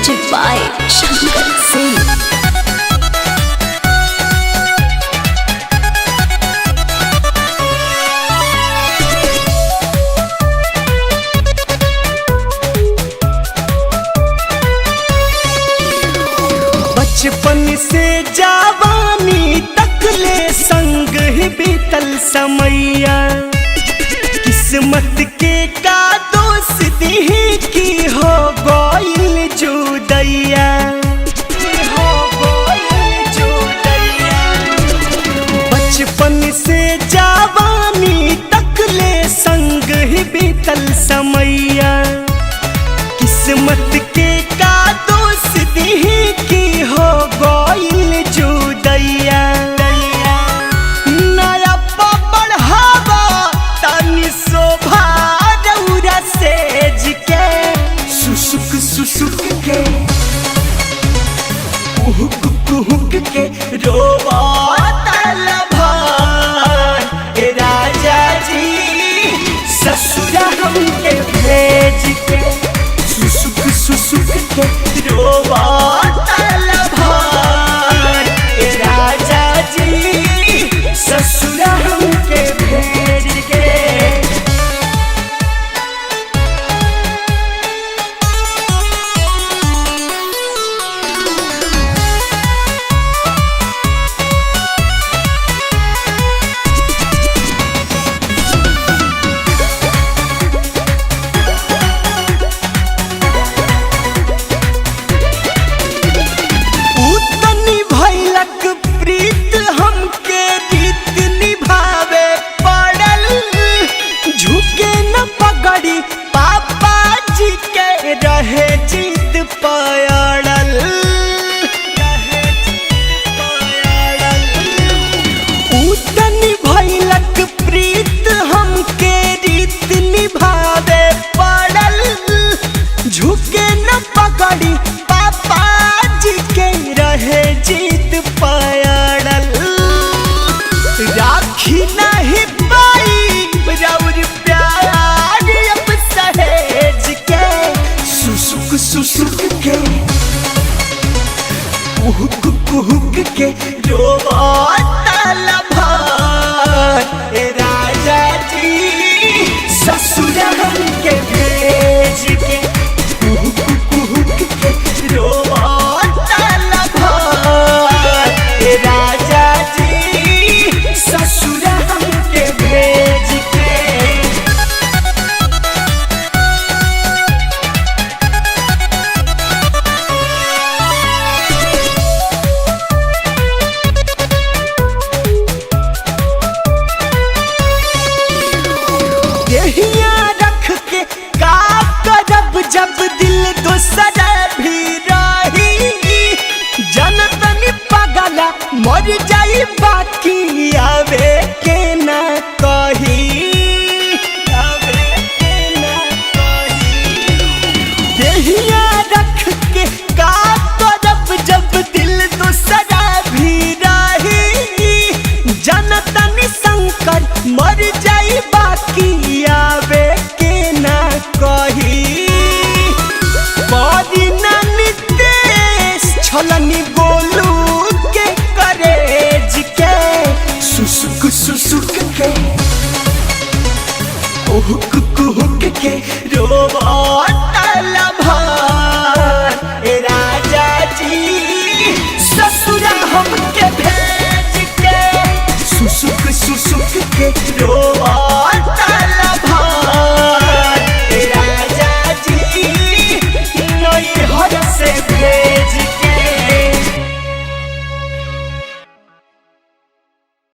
Music by Shankar Singh. बचपन से जवानी तक ले संग ही बीतल समैया, किस्मत के का दोस्ती ही की हो गइल जुदैया, हो गइल जुदैया। बचपन से जवानी तक ले संग ही बीतल समैया, किस्मत के का दोस्ती ही की हो गइल जुदैया। नया बढ़ावा तनी शोभा रौरा सेज के, सुसुक सुसुक के कुहुक कुहुक के रोवा तलभार ए राजा जी ससुरा हमके भेज के, सुसुक सुसुक के रोवा तलभार ए राजा जी ससुरा हमके भेज के। प्रीत हमके रीत निभावे पड़ल, झुके न पगड़ी पापा जी के रहे जिद पड़ल, उतनी भइलक प्रीत हमके रीत निभावे पड़ल, झुके न पगड़ी पापा जी के रहे जिद पड़ल। राखी नहीं पाई रौर प्यार अब सहेज के, सुसुक सुसुक के कुहुक कुहुक के रोवा तलभार ए राजा जी ससुरा हमके भेज के, कुहुक कुहुक के रोवा राजा जी ससुरा हमके भेज के। देहिया रख के का करब जब दिल दूसरा भी रही, जनतनी पगला मर जाई बाकी आवे के ना कही, आवे के ना कही। देहिया रख के का करब जब दिल दूसरा भी रही, जनतनी शंकर मर जाई बाकी आवे के ना कही। बड़ी नानी देश छलनी बोलू के करेज के, सुसुक सुसुक के कुहुक कुहुक के रोवा तलभार ए राजा जी ससुरा हमके भेज के, सुसुक सुसुक के रोवा